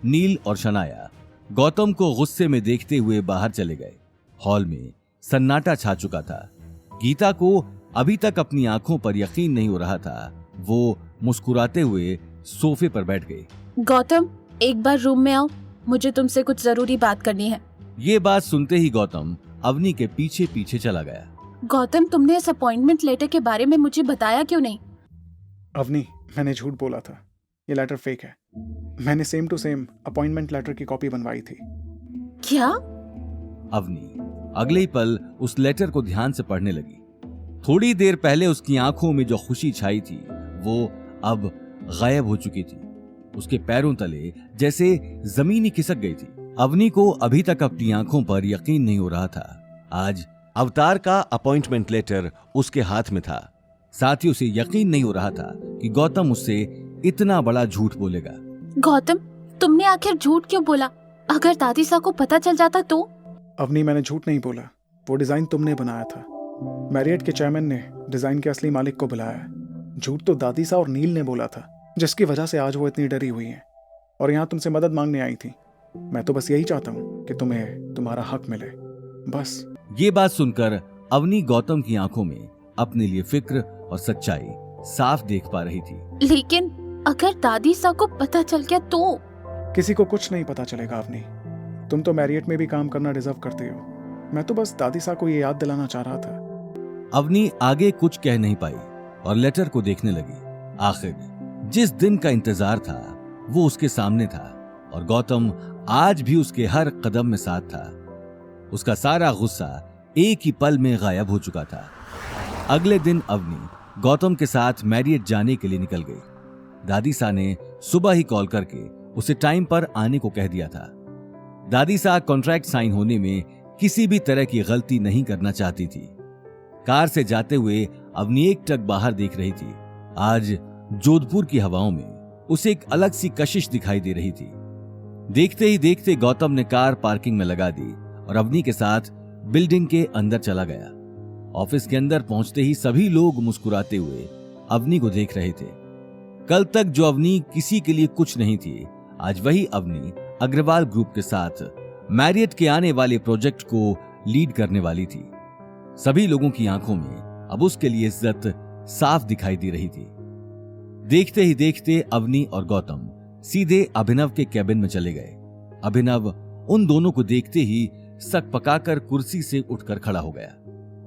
नील और शनाया गौतम को गुस्से में देखते हुए बाहर चले गए। हॉल में सन्नाटा छा चुका था। गीता को अभी तक अपनी आंखों पर यकीन नहीं हो रहा था। वो मुस्कुराते हुए सोफे पर बैठ गई। गौतम, एक बार रूम में आओ, मुझे तुमसे कुछ जरूरी बात करनी है। ये बात सुनते ही गौतम अवनी के पीछे पीछे चला गया। गौतम, तुमने इस अपॉइंटमेंट लेटर के बारे में मुझे बताया क्यों नहीं? अवनी, मैंने झूठ बोला था। ये लेटर फेक है। मैंने same to same appointment letter की कॉपी बनवाई थी। क्या? अवनी अगले ही पल उस लेटर को ध्यान से पढ़ने लगी। थोड़ी देर पहले उसकी आंखों में जो खुशी छाई थी वो अब गायब हो चुकी थी। उसके पैरों तले जैसे जमीन ही खिसक गई थी। अवनी को अभी तक अपनी आंखों पर यकीन नहीं हो रहा था। आज अवतार का अपॉइंटमेंट लेटर उसके हाथ में था। साथ ही उसे यकीन नहीं हो रहा था कि गौतम उससे इतना बड़ा झूठ बोलेगा। गौतम, तुमने आखिर झूठ क्यों बोला? अगर दादीसा को पता चल जाता तो? अवनी, मैंने झूठ नहीं बोला। वो डिजाइन तुमने बनाया था। मैरियट के चेयरमैन ने डिजाइन के असली मालिक को बुलाया। झूठ तो दादीसा और नील ने बोला था, जिसकी वजह से आज वो इतनी डरी हुई है और यहाँ तुमसे मदद मांगने आई थी। मैं तो बस यही चाहता हूँ कि तुम्हें तुम्हारा हक मिले, बस। ये बात सुनकर अवनी गौतम की आंखों में अपने लिए फिक्र और सच्चाई साफ देख पा रही थी। लेकिन अगर दादीसा को पता चल गया तो? किसी को कुछ नहीं पता चलेगा अवनी। तुम तो मैरियट में भी काम करना डिजर्व करते हो। मैं तो बस दादीसा को ये याद दिलाना चाह रहा था। अवनी आगे कुछ कह नहीं पाई और लेटर को देखने लगी। आखिर जिस दिन का इंतजार था वो उसके सामने था और गौतम आज भी उसके हर कदम में साथ था। उसका सारा गुस्सा एक ही पल में गायब हो चुका था। अगले दिन अवनी गौतम के साथ मैरियट जाने के लिए निकल गई। दादीसा ने सुबह ही कॉल करके उसे टाइम पर आने को कह दिया था। दादीसा कॉन्ट्रैक्ट साइन होने में किसी भी तरह की गलती नहीं करना चाहती थी। कार से जाते हुए अवनी एक टक बाहर देख रही थी। आज जोधपुर की हवाओं में उसे एक अलग सी कशिश दिखाई दे रही थी। देखते ही देखते गौतम ने कार पार्किंग में लगा दी और अवनी के साथ बिल्डिंग के अंदर चला गया। ऑफिस के अंदर पहुंचते ही सभी लोग मुस्कुराते हुए अवनी को देख रहे थे। कल तक जो अवनी किसी के लिए कुछ नहीं थी, आज वही अवनी अग्रवाल ग्रुप के साथ मैरियट के आने वाले प्रोजेक्ट को लीड करने वाली थी। सभी लोगों की आंखों में अब उसके लिए इज्जत साफ दिखाई दे रही थी। देखते ही देखते अवनी और गौतम सीधे अभिनव के कैबिन में चले गए। अभिनव उन दोनों को देखते ही सकपकाकर कुर्सी से उठकर खड़ा हो गया।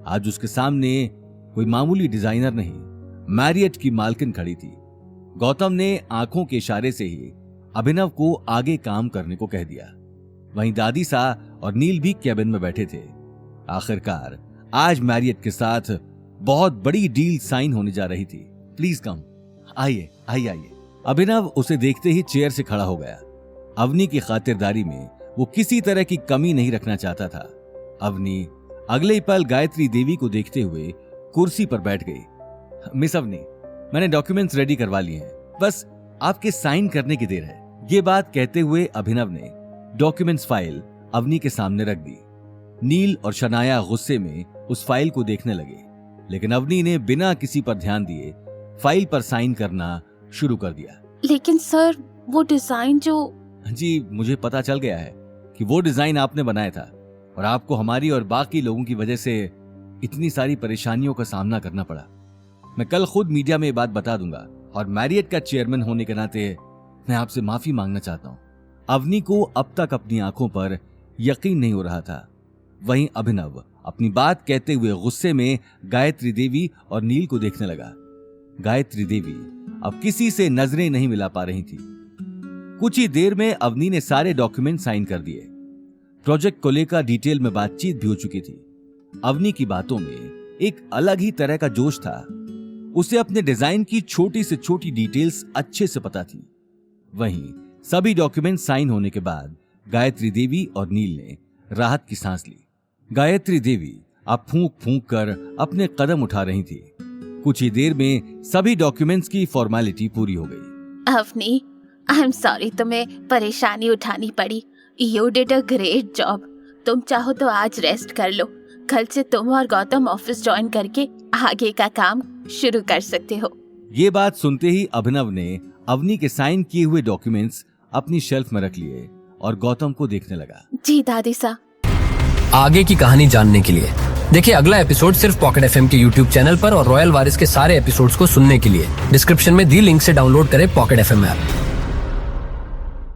आज उसके सामने कोई मामूली डिजाइनर नहीं, मैरियट की मालकिन खड़ी थी। गौतम ने आंखों के इशारे से ही अभिनव को आगे काम करने को कह दिया। वहीं दादीसा और नील भी कैबिन में बैठे थे। आखिरकार आज मैरियट के साथ बहुत बड़ी डील साइन होने जा रही थी। प्लीज कम, आइए आइए आइए। अभिनव उसे देखते ही चेयर से खड़ा हो गया। अवनी की खातिरदारी में वो किसी तरह की कमी नहीं रखना चाहता था। अवनी अगले ही पल गायत्री देवी को देखते हुए कुर्सी पर बैठ गई। मिस अवनी, मैंने डॉक्यूमेंट्स रेडी करवा लिए हैं, बस आपके साइन करने की देर है। ये बात कहते हुए अभिनव ने डॉक्यूमेंट्स फाइल अवनी के सामने रख दी। नील और शनाया गुस्से में उस फाइल को देखने लगे, लेकिन अवनी ने बिना किसी पर ध्यान दिए फाइल पर साइन करना शुरू कर दिया। लेकिन सर, वो डिजाइन जो... जी, मुझे पता चल गया है कि वो डिजाइन आपने बनाया था और आपको हमारी और बाकी लोगों की वजह से इतनी सारी परेशानियों का सामना करना पड़ा। मैं कल खुद मीडिया में ये बात बता दूंगा और मैरियट का चेयरमैन होने के नाते मैं आपसे माफी मांगना चाहता हूँ। अवनी को अब तक अपनी आंखों पर यकीन नहीं हो रहा था। वहीं अभिनव अपनी बात कहते हुए गुस्से में गायत्री देवी और नील को देखने लगा। गायत्री देवी अब किसी से नजरें नहीं मिला पा रही थी। कुछ ही देर में अवनी ने सारे डॉक्यूमेंट साइन कर दिए। प्रोजेक्ट को लेकर डिटेल में बातचीत भी हो चुकी थी। अवनी की बातों में एक अलग ही तरह का जोश था। उसे अपने डिजाइन की छोटी से छोटी डिटेल्स अच्छे से पता थी। वहीं सभी डॉक्यूमेंट साइन होने के बाद गायत्री देवी और नील ने राहत की सांस ली। गायत्री देवी अब फूंक फूंक कर अपने कदम उठा रही थी। कुछ ही देर में सभी डॉक्यूमेंट्स की फॉर्मेलिटी पूरी हो गई। अवनी, आई एम सॉरी तुम्हें परेशानी उठानी पड़ी। You did a great job. तुम चाहो तो आज रेस्ट कर लो। कल से तुम और गौतम ऑफिस ज्वाइन करके आगे का काम शुरू कर सकते हो। ये बात सुनते ही अभिनव ने अवनी के साइन किए हुए डॉक्यूमेंट्स अपनी शेल्फ में रख लिए और गौतम को देखने लगा। जी दादी सा। आगे की कहानी जानने के लिए देखिए अगला एपिसोड सिर्फ पॉकेट एफएम के यूट्यूब चैनल पर और रॉयल वारिस के सारे एपिसोड्स को सुनने के लिए डिस्क्रिप्शन में दी लिंक से डाउनलोड करें पॉकेट एफएम ऐप।